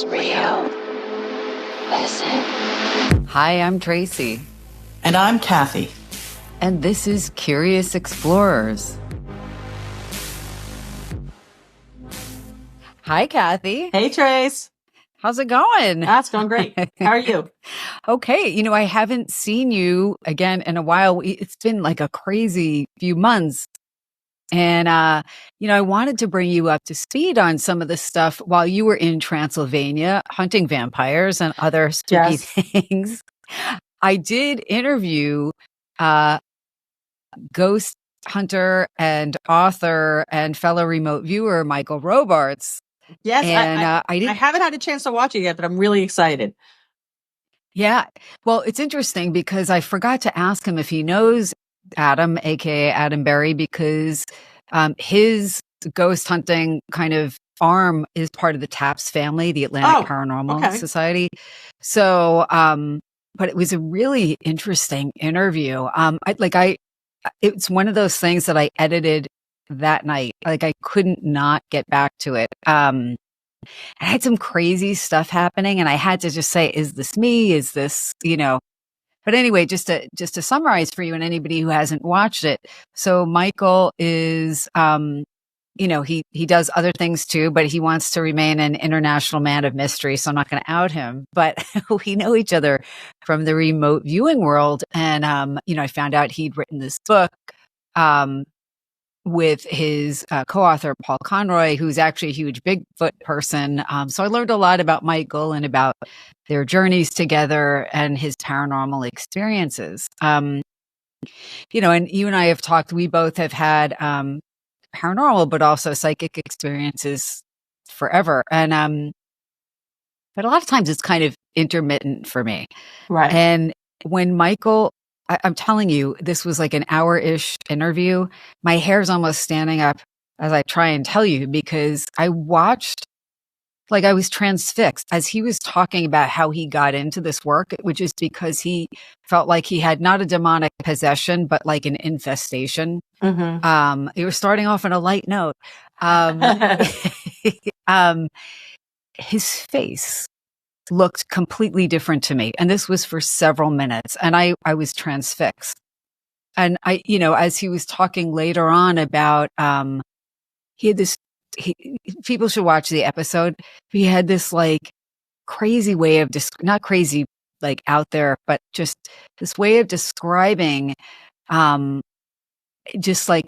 is real. Listen. Hi, I'm Traci. And I'm Kathy. And this is Curious Explorers. Hi, Kathy. Hey, Trace. How's it going? That's going great. How are you? Okay. I haven't seen you again in a while. It's been like a crazy few months. And, I wanted to bring you up to speed on some of the stuff while you were in Transylvania hunting vampires and other spooky things. I did interview ghost hunter and author and fellow remote viewer Michael Robartes. Yes, and I haven't had a chance to watch it yet, but I'm really excited. Yeah. Well, it's interesting because I forgot to ask him if he knows Adam, aka Adam Berry, because his ghost hunting kind of arm is part of the TAPS family, the Atlantic Paranormal Society. So, but it was a really interesting interview. It's one of those things that I edited that night. Like I couldn't not get back to it. I had some crazy stuff happening and I had to just say, is this me? Is this, but anyway, just to summarize for you and anybody who hasn't watched it. So Michael is, he does other things too, but he wants to remain an international man of mystery. So I'm not going to out him, but we know each other from the remote viewing world. And, I found out he'd written this book, with his co-author, Paul Conroy, who's actually a huge Bigfoot person. So I learned a lot about Michael and about their journeys together and his paranormal experiences. And you and I have talked, we both have had paranormal, but also psychic experiences forever. And but a lot of times it's kind of intermittent for me. Right. And when Michael, I'm telling you, this was like an hour-ish interview. My hair's almost standing up as I try and tell you because I watched, like I was transfixed as he was talking about how he got into this work, which is because he felt like he had not a demonic possession, but like an infestation. Mm-hmm. He was starting off on a light note. His face looked completely different to me. And this was for several minutes. And I was transfixed. And as he was talking later on about, he had this, people should watch the episode. He had this like crazy way of, not crazy, like out there, but just this way of describing, just like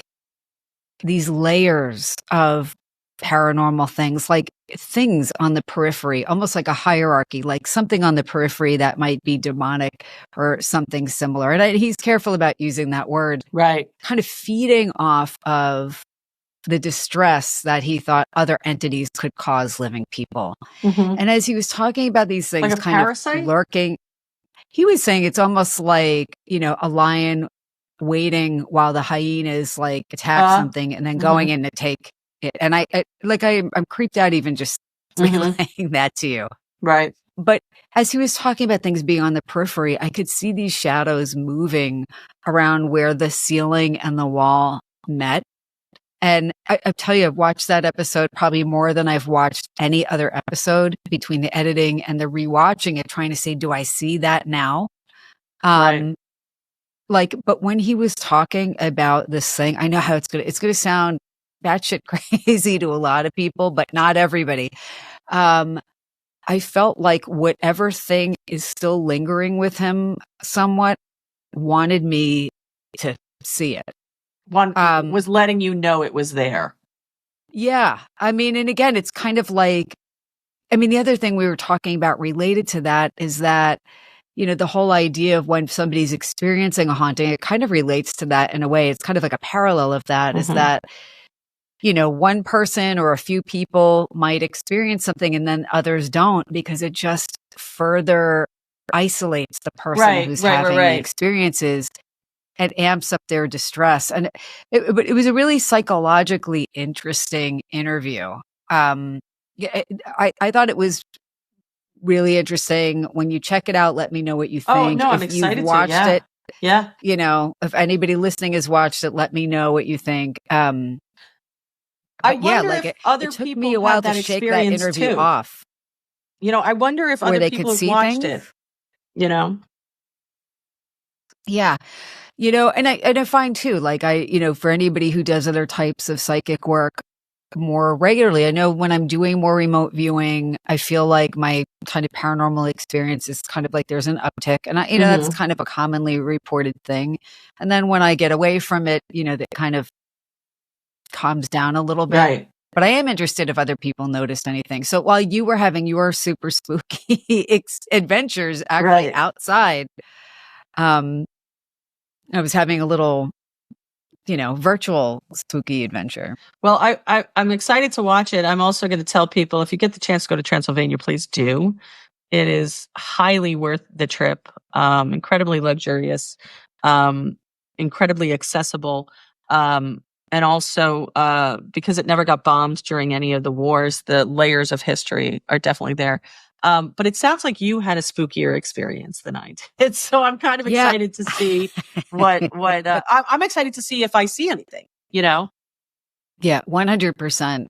these layers of paranormal things, like things on the periphery, almost like a hierarchy, like something on the periphery that might be demonic or something similar. And he's careful about using that word, right? Kind of feeding off of the distress that he thought other entities could cause living people. Mm-hmm. And as he was talking about these things, like a kind parasite? Of lurking, he was saying it's almost like, a lion waiting while the hyenas like attack something and then going in to take it. And I'm creeped out even just relaying that to you. Right. But as he was talking about things being on the periphery, I could see these shadows moving around where the ceiling and the wall met. And I tell you, I've watched that episode probably more than I've watched any other episode between the editing and the rewatching it, trying to say, do I see that now? Right. But when he was talking about this thing, I know how it's going to sound batshit crazy to a lot of people, but not everybody. I felt like whatever thing is still lingering with him somewhat wanted me to see it. Was letting you know it was there. Yeah. I mean, and again, it's kind of like, the other thing we were talking about related to that is that, the whole idea of when somebody's experiencing a haunting, it kind of relates to that in a way. It's kind of like a parallel of that, is that, one person or a few people might experience something and then others don't, because it just further isolates the person who's having the experiences and amps up their distress. And it was a really psychologically interesting interview. I thought it was really interesting. When you check it out, let me know what you think. Oh, no, I'm excited excited you've watched it. Yeah. If anybody listening has watched it, let me know what you think. I wonder if other it took people me a while have that to shake that experience interview too. off. I wonder if where other they people could have see watched things. it. Yeah. And I find too, like for anybody who does other types of psychic work more regularly, I know when I'm doing more remote viewing, I feel like my kind of paranormal experience is kind of like there's an uptick, and that's kind of a commonly reported thing. And then when I get away from it, that kind of calms down a little bit. Right. But I am interested if other people noticed anything. So while you were having your super spooky adventures actually outside, I was having a little, virtual spooky adventure. Well, I'm excited to watch it. I'm also going to tell people, if you get the chance to go to Transylvania, please do. It is highly worth the trip. Incredibly luxurious, incredibly accessible. And also, because it never got bombed during any of the wars, the layers of history are definitely there. But it sounds like you had a spookier experience than I did. So I'm kind of excited to see I'm excited to see if I see anything, Yeah, 100%.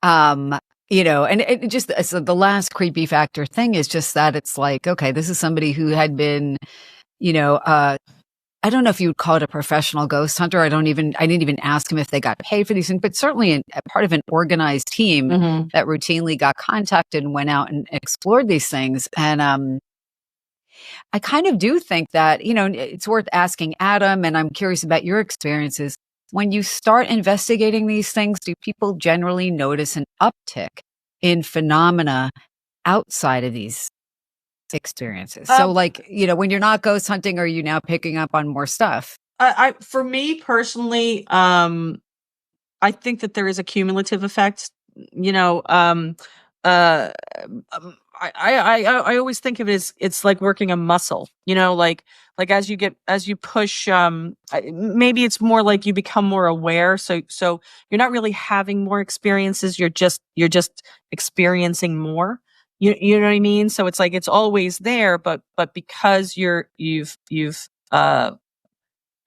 And it just, so the last creepy factor thing is just that it's like, okay, this is somebody who had been, I don't know if you would call it a professional ghost hunter. I didn't even ask him if they got paid for these things, but certainly a part of an organized team that routinely got contacted and went out and explored these things. And I kind of do think that, it's worth asking Adam, and I'm curious about your experiences. When you start investigating these things, do people generally notice an uptick in phenomena outside of these experiences? So like, when you're not ghost hunting, are you now picking up on more stuff? For me personally, I think that there is a cumulative effect. I always think of it as it's like working a muscle. Like as you push. Maybe it's more like you become more aware. So you're not really having more experiences. You're just experiencing more. You know what I mean? So it's like it's always there, but because you've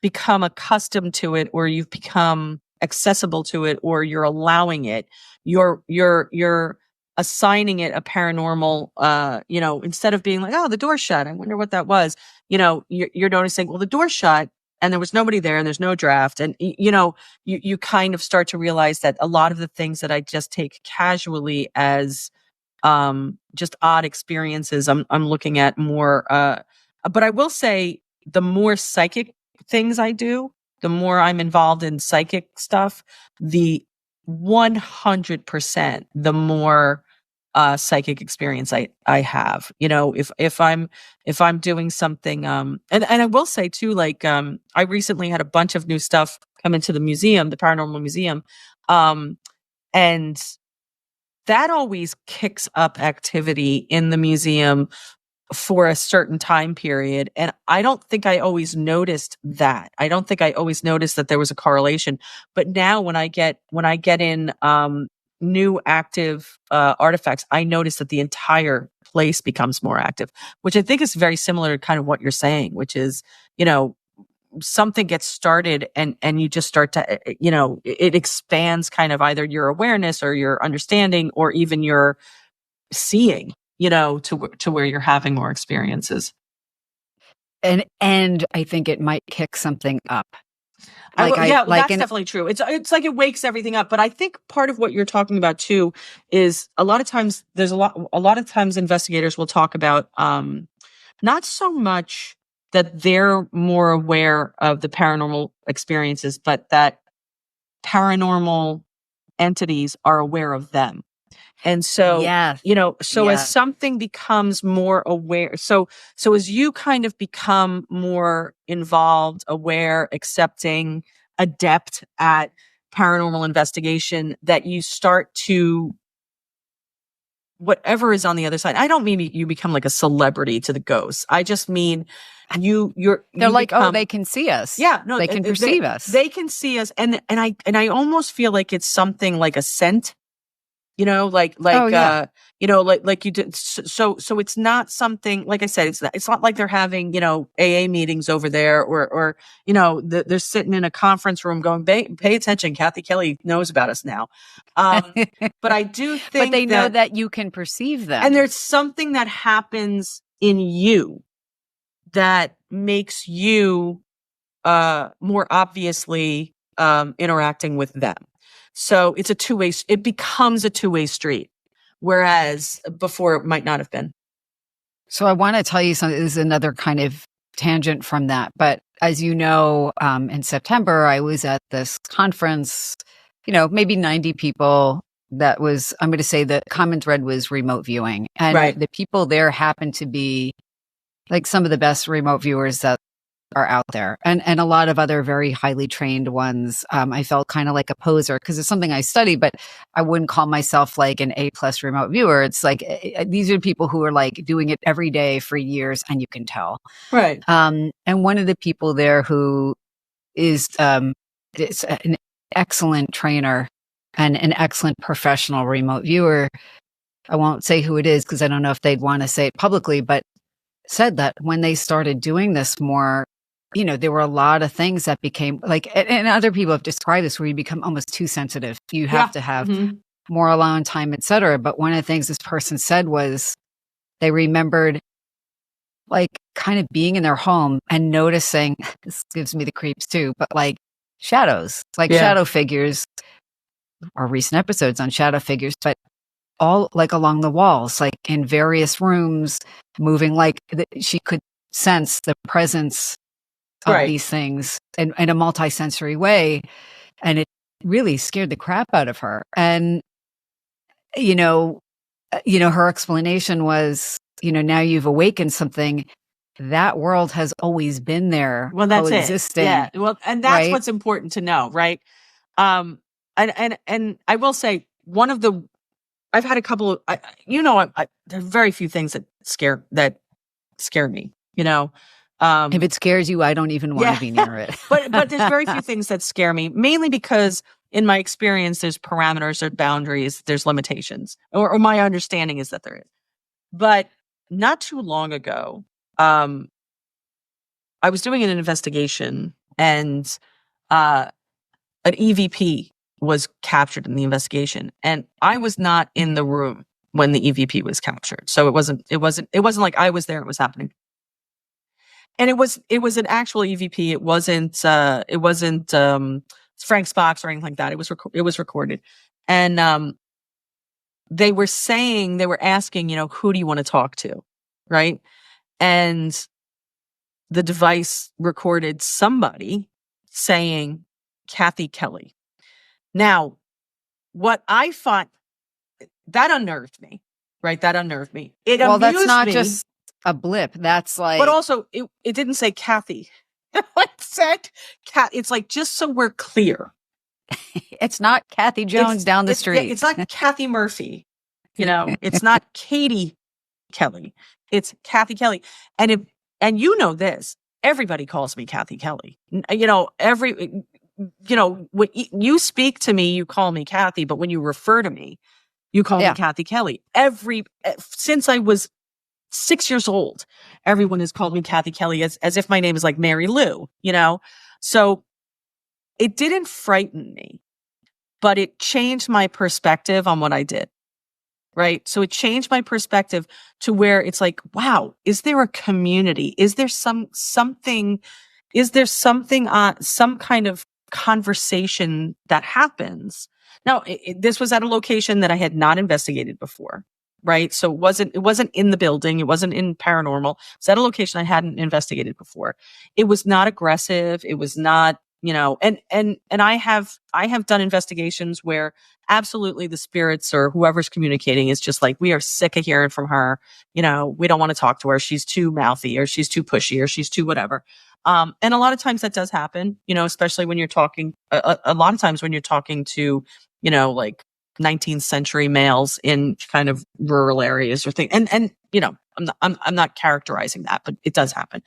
become accustomed to it, or you've become accessible to it, or you're allowing it, you're assigning it a paranormal, instead of being like, oh, the door's shut, I wonder what that was. You're noticing, well, the door's shut and there was nobody there and there's no draft. And, you kind of start to realize that a lot of the things that I just take casually as, just odd experiences, I'm looking at more, but I will say the more psychic things I do, the more I'm involved in psychic stuff, the 100% the more psychic experience I have. If I'm doing something, and I will say too, like I recently had a bunch of new stuff come into the museum, the paranormal museum, and that always kicks up activity in the museum for a certain time period. And I don't think I always noticed that. I don't think I always noticed that there was a correlation. But now when I get in new active artifacts, I notice that the entire place becomes more active, which I think is very similar to kind of what you're saying, which is, something gets started and you just start to, it expands kind of either your awareness or your understanding or even your seeing, to where you're having more experiences. And I think it might kick something up. That's definitely true. It's like it wakes everything up. But I think part of what you're talking about too is a lot of times a lot of times investigators will talk about, not so much that they're more aware of the paranormal experiences, but that paranormal entities are aware of them. And so, as something becomes more aware, so as you kind of become more involved, aware, accepting, adept at paranormal investigation, that you start to, whatever is on the other side. I don't mean you become like a celebrity to the ghosts. I just mean they're like, oh, they can see us. Yeah, no, they can perceive us. They can see us. And I almost feel like it's something like a scent. Oh, yeah. like you did. So it's not something, like I said, it's not like they're having, AA meetings over there, or, they're sitting in a conference room going, pay attention. Kathy Kelly knows about us now. But I do But think they know that you can perceive them. and there's something that happens in you that makes you, more obviously, interacting with them. So it becomes a two-way street, whereas before it might not have been. So I want to tell you something. This is another kind of tangent from that. But as you know, in September, I was at this conference, maybe 90 people. I'm going to say the common thread was remote viewing. And Right. the people there happened to be like some of the best remote viewers that are out there, and a lot of other very highly trained ones. I felt kind of like a poser because it's something I study, but I wouldn't call myself like an A+ remote viewer. It's like these are people who are like doing it every day for years, and you can tell. Right. And one of the people there who is it's an excellent trainer and an excellent professional remote viewer. I won't say who it is because I don't know if they'd want to say it publicly, but said that when they started doing this more, there were a lot of things that became like, and other people have described this where you become almost too sensitive. You have to have more alone time, et cetera. But one of the things this person said was they remembered like kind of being in their home and noticing, this gives me the creeps too, but like shadows, like shadow figures, or recent episodes on shadow figures, but all like along the walls, like in various rooms, moving like she could sense the presence of Right. these things in a multisensory way. And it really scared the crap out of her. And, her explanation was, now you've awakened something. That world has always been there, Well, that's it. coexisting. Yeah. Well, and that's right? what's important to know, right? And I will say I've had a couple of, there are very few things that scare me, If it scares you, I don't even want to be near it. but there's very few things that scare me, mainly because in my experience, there's parameters, there's boundaries, there's limitations, or my understanding is that there is. But not too long ago, I was doing an investigation, and an EVP was captured in the investigation, and I was not in the room when the EVP was captured. So it wasn't like I was there, it was happening. And it was an actual EVP. It wasn't Frank's box or anything like that. It was recorded. And they were asking, who do you want to talk to? Right? And the device recorded somebody saying Kathy Kelly. Now, what I thought, that unnerved me, right? That unnerved me. It Well, amused that's not me, just a blip. That's like, but also it didn't say Kathy. It said Kat. It's like, just so we're clear, it's not Kathy Jones down the street. It's not Kathy Murphy. It's not Katie Kelly. It's Kathy Kelly. And this, everybody calls me Kathy Kelly. When you speak to me, you call me Kathy, but when you refer to me, you call me Kathy Kelly. Since I was 6 years old, everyone has called me Kathy Kelly as if my name is like Mary Lou, So it didn't frighten me, but it changed my perspective on what I did. Right. So it changed my perspective to where it's like, wow, is there a community? Is there some kind of conversation that happens? Now, this was at a location that I had not investigated before. Right. So it wasn't in the building. It wasn't in paranormal. It was at a location I hadn't investigated before. It was not aggressive. It was not, and I have done investigations where absolutely the spirits or whoever's communicating is just like, we are sick of hearing from her. We don't want to talk to her. She's too mouthy, or she's too pushy, or she's too whatever. And a lot of times that does happen, especially when you're talking, a lot of times when you're talking to, like 19th century males in kind of rural areas or things. And, I'm not characterizing that, but it does happen.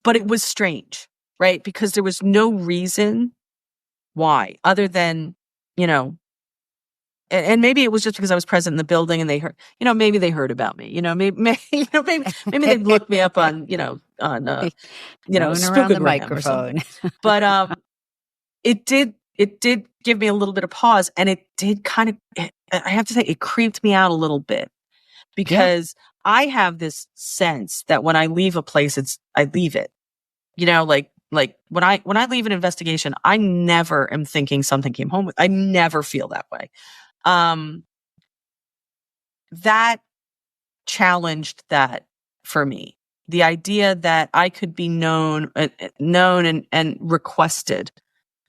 But it was strange, right? Because there was no reason why, other than, and maybe it was just because I was present in the building and they heard, maybe they heard about me, maybe they'd look me up on, on, Known around the Spookagram or something. microphone. But, it did give me a little bit of pause, and it did I have to say, it creeped me out a little bit because I have this sense that when I leave a place, I leave it, like when I leave an investigation, I never am thinking something came home with. I never feel that way. That challenged that for me. The idea that I could be known and requested.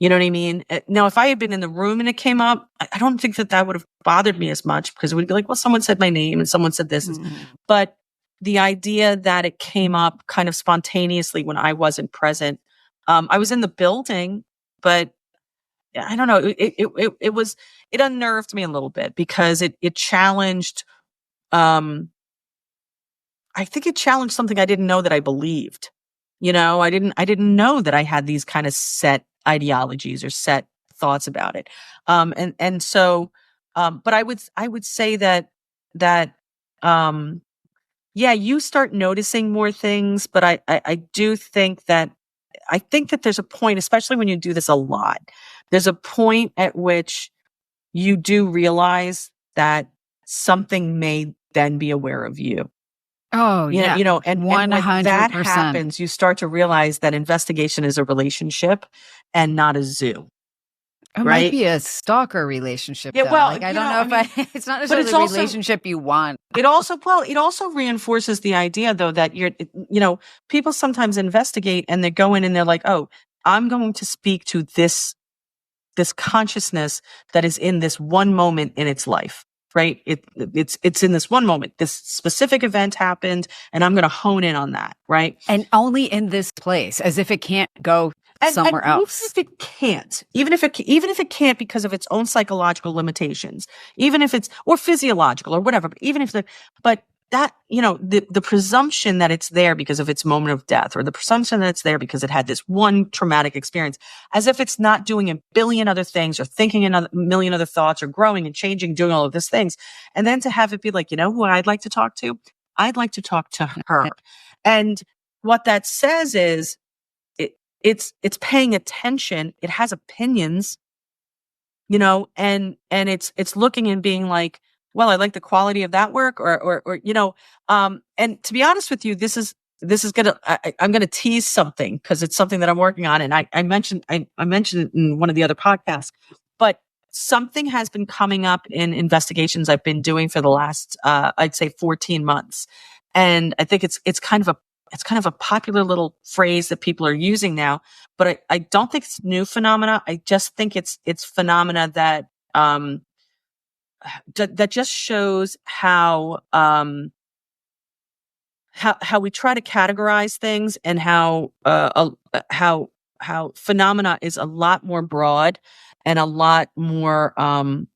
You know what I mean? Now, if I had been in the room and it came up, I don't think that would have bothered me as much because it would be like, well, someone said my name and someone said this. But the idea that it came up kind of spontaneously when I wasn't present, I was in the building, but I don't know. It unnerved me a little bit because it challenged, I think it challenged something I didn't know that I believed. I didn't know that I had these kind of set ideologies or set thoughts about it. And so, but I would say that, yeah, you start noticing more things, but I do think that, there's a point, especially when you do this a lot, there's a point at which you do realize that something may then be aware of you. Oh, yeah. And when that 100%. happens, you start to realize that investigation is a relationship and not a zoo. It might be a stalker relationship. Yeah, though. well, I don't know if it's not necessarily the relationship you want. It also reinforces the idea, though, that people sometimes investigate and they go in and they're like, oh, I'm going to speak to this consciousness that is in this one moment in its life. Right. It's in this one moment. This specific event happened and I'm going to hone in on that. Right. And only in this place, as if it can't go somewhere else. Even if it can't because of its own psychological limitations, even if it's, or physiological or whatever, but that, the presumption that it's there because of its moment of death, or the presumption that it's there because it had this one traumatic experience, as if it's not doing a billion other things or thinking a million other thoughts or growing and changing, doing all of these things. And then to have it be like, who I'd like to talk to? I'd like to talk to her. And what that says is it's paying attention. It has opinions, and it's looking and being like, well, I like the quality of that work or and to be honest with you, I'm gonna tease something because it's something that I'm working on. And I mentioned it in one of the other podcasts, but something has been coming up in investigations I've been doing for the last, I'd say 14 months. And I think it's kind of a popular little phrase that people are using now, but I don't think it's new phenomena. I just think it's phenomena that, that just shows how we try to categorize things and how phenomena is a lot more broad and a lot more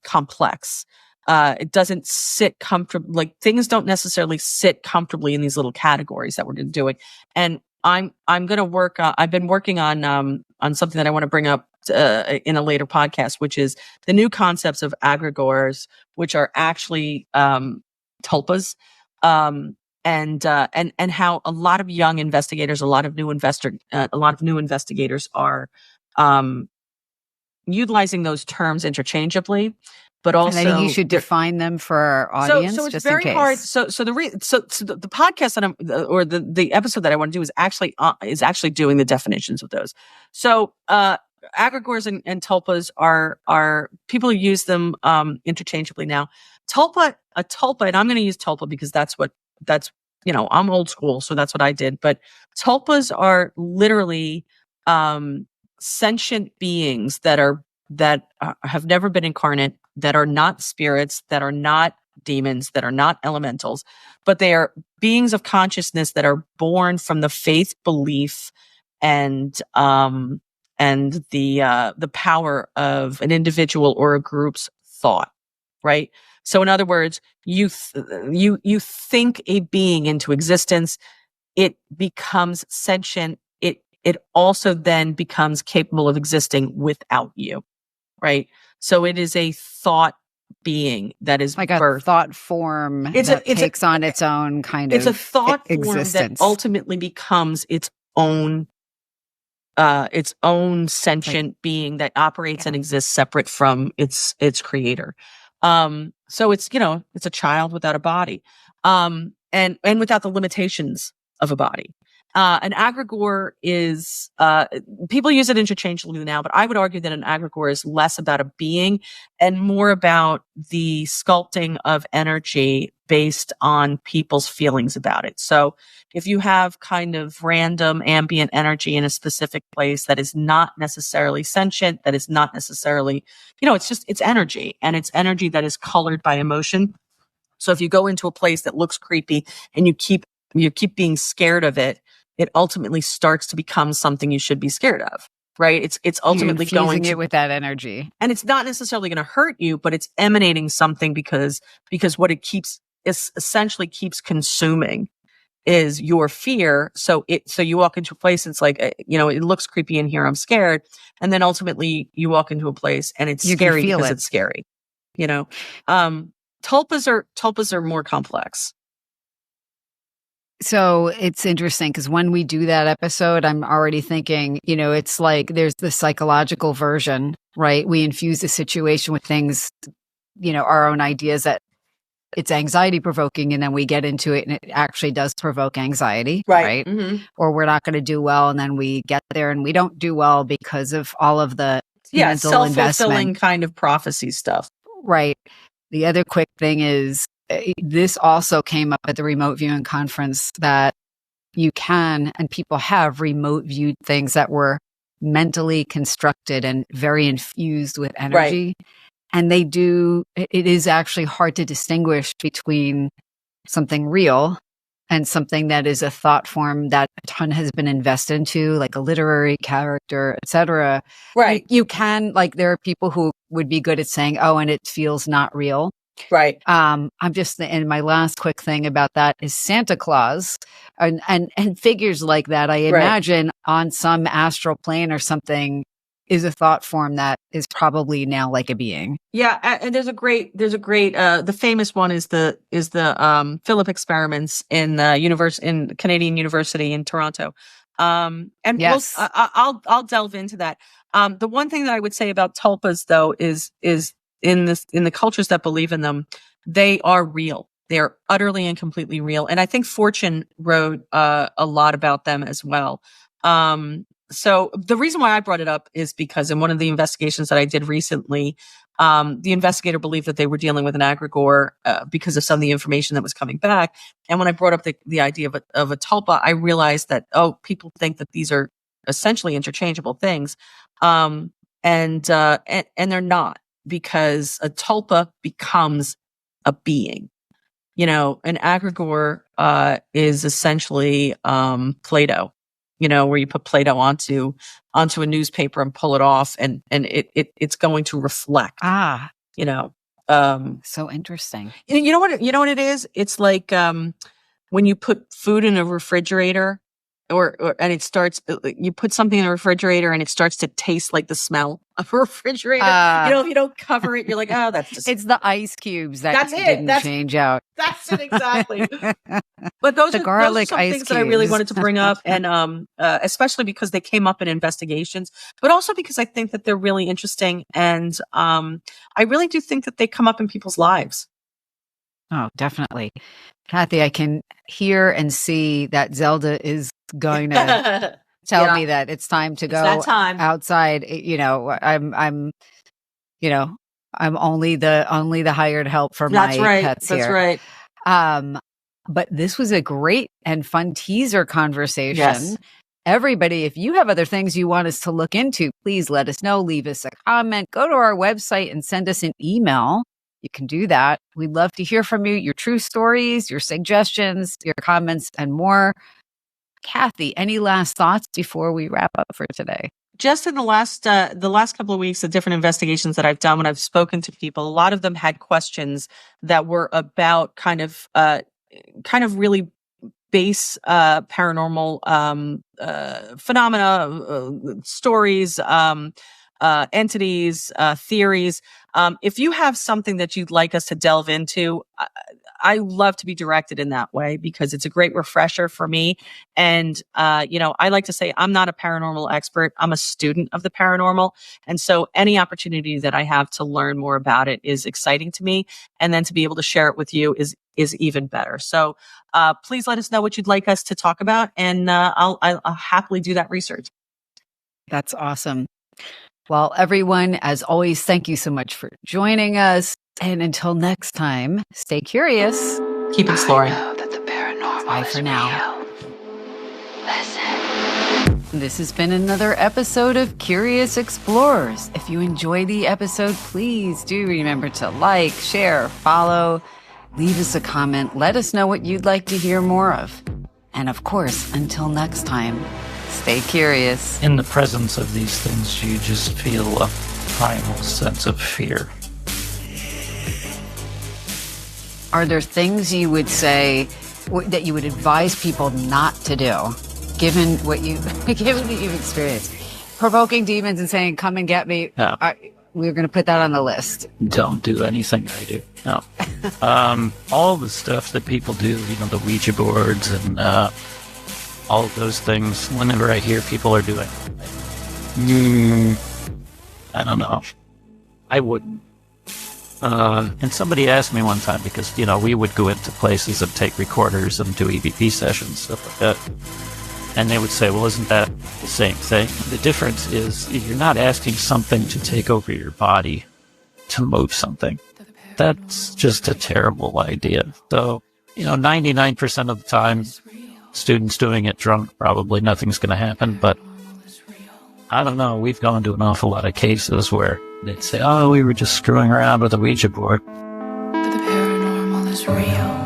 complex. It doesn't sit comfortably, like things don't necessarily sit comfortably in these little categories that we're doing. And I'm going to work, I've been working on something that I want to bring up in a later podcast, which is the new concepts of egregores, which are actually tulpas, and how a lot of young investigators, a lot of new investigators are utilizing those terms interchangeably. But also, and I think you should define them for our audience. So it's just very in case. hard. So the podcast that or the episode that I want to do is actually doing the definitions of those. So egregores and tulpas are people who use them interchangeably now. A tulpa, and I'm going to use tulpa because that's I'm old school, so that's what I did. But tulpas are literally sentient beings that have never been incarnate, that are not spirits, that are not demons, that are not elementals, but they are beings of consciousness that are born from the faith, belief, and the power of an individual or a group's thought, right? So in other words, you think a being into existence, it becomes sentient. It also then becomes capable of existing without you, right? So it is a thought being that is like a birthed. thought form that takes on its own kind of it's a thought existence. form that ultimately becomes its own sentient being that operates and exists separate from its creator. So it's, it's a child without a body, and without the limitations of a body. An egregore is, people use it interchangeably now, but I would argue that an egregore is less about a being and more about the sculpting of energy based on people's feelings about it. So if you have kind of random ambient energy in a specific place that is not necessarily sentient, that is not necessarily, it's energy, and it's energy that is colored by emotion. So if you go into a place that looks creepy and you keep being scared of it, it ultimately starts to become something you should be scared of, right? It's ultimately going to, it with that energy, and it's not necessarily going to hurt you, but it's emanating something because what it essentially keeps consuming is your fear. So you walk into a place, and it's like, it looks creepy in here, I'm scared. And then ultimately you walk into a place and it's scary because it's scary, tulpas are more complex. So it's interesting because when we do that episode, I'm already thinking, it's like there's the psychological version, right? We infuse the situation with things, our own ideas that it's anxiety provoking, and then we get into it and it actually does provoke anxiety, right? Mm-hmm. Or we're not going to do well, and then we get there and we don't do well because of all of the mental self-fulfilling kind of prophecy stuff. Right. The other quick thing is, this also came up at the remote viewing conference, that you can, and people have remote viewed things that were mentally constructed and very infused with energy. Right. And it is actually hard to distinguish between something real and something that is a thought form that a ton has been invested into, like a literary character, etc. Right. You can, there are people who would be good at saying, oh, and it feels not real. Right. I'm just, and my last quick thing about that is Santa Claus and figures like that. I imagine on some astral plane or something is a thought form that is probably now like a being. Yeah. And there's a great, the famous one is the Philip experiments in in Canadian University in Toronto. And yes, I'll delve into that. The one thing that I would say about tulpas though is in the cultures that believe in them, they are real. They're utterly and completely real. And I think Fortune wrote a lot about them as well. So the reason why I brought it up is because in one of the investigations that I did recently, the investigator believed that they were dealing with an egregore because of some of the information that was coming back. And when I brought up the idea of a tulpa, I realized that, people think that these are essentially interchangeable things. And they're not, because a tulpa becomes a being. An egregore is essentially Play-Doh, where you put Play-Doh onto a newspaper and pull it off, and it's going to reflect. So interesting. You know what it is? It's like when you put food in a refrigerator, and it starts, you put something in the refrigerator and it starts to taste like the smell of a refrigerator. If you don't cover it, you're like, oh, that's just... It's the ice cubes that didn't change out. That's it, exactly. But those are some things that I really wanted to bring up, and especially because they came up in investigations, but also because I think that they're really interesting, and I really do think that they come up in people's lives. Oh, definitely. Kathy, I can hear and see that Zelda is going to tell me that it's time to go outside. I'm only the hired help for my pets here. That's right. But this was a great and fun teaser conversation. Yes. Everybody, if you have other things you want us to look into, please let us know. Leave us a comment. Go to our website and send us an email. You can do that. We'd love to hear from you, your true stories, your suggestions, your comments, and more. Kathy, any last thoughts before we wrap up for today? Just in the last couple of weeks, the different investigations that I've done, when I've spoken to people, a lot of them had questions that were about kind of really base paranormal phenomena, stories, entities, theories. If you have something that you'd like us to delve into, I love to be directed in that way because it's a great refresher for me. And, I like to say I'm not a paranormal expert. I'm a student of the paranormal. And so any opportunity that I have to learn more about it is exciting to me. And then to be able to share it with you is even better. So, please let us know what you'd like us to talk about. And, I'll happily do that research. That's awesome. Well, everyone, as always, thank you so much for joining us. And until next time, stay curious. Keep exploring. I know that the paranormal Bye is for now. real. Listen. This has been another episode of Curious Explorers. If you enjoyed the episode, please do remember to like, share, follow, leave us a comment. Let us know what you'd like to hear more of. And of course, until next time, stay curious. In the presence of these things, you just feel a primal sense of fear. Are there things you would say that you would advise people not to do, given what you've experienced? Provoking demons and saying, "Come and get me." No. We're going to put that on the list. Don't do anything I do. No. All the stuff that people do, the Ouija boards and all of those things, whenever I hear people are doing, I don't know. I wouldn't. And somebody asked me one time, because, we would go into places and take recorders and do EVP sessions, stuff like that. And they would say, well, isn't that the same thing? The difference is you're not asking something to take over your body to move something. That's just a terrible idea. So, 99% of the time, students doing it drunk, probably nothing's going to happen. But I don't know. We've gone to an awful lot of cases where they'd say, oh, we were just screwing around with a Ouija board. But the paranormal is real.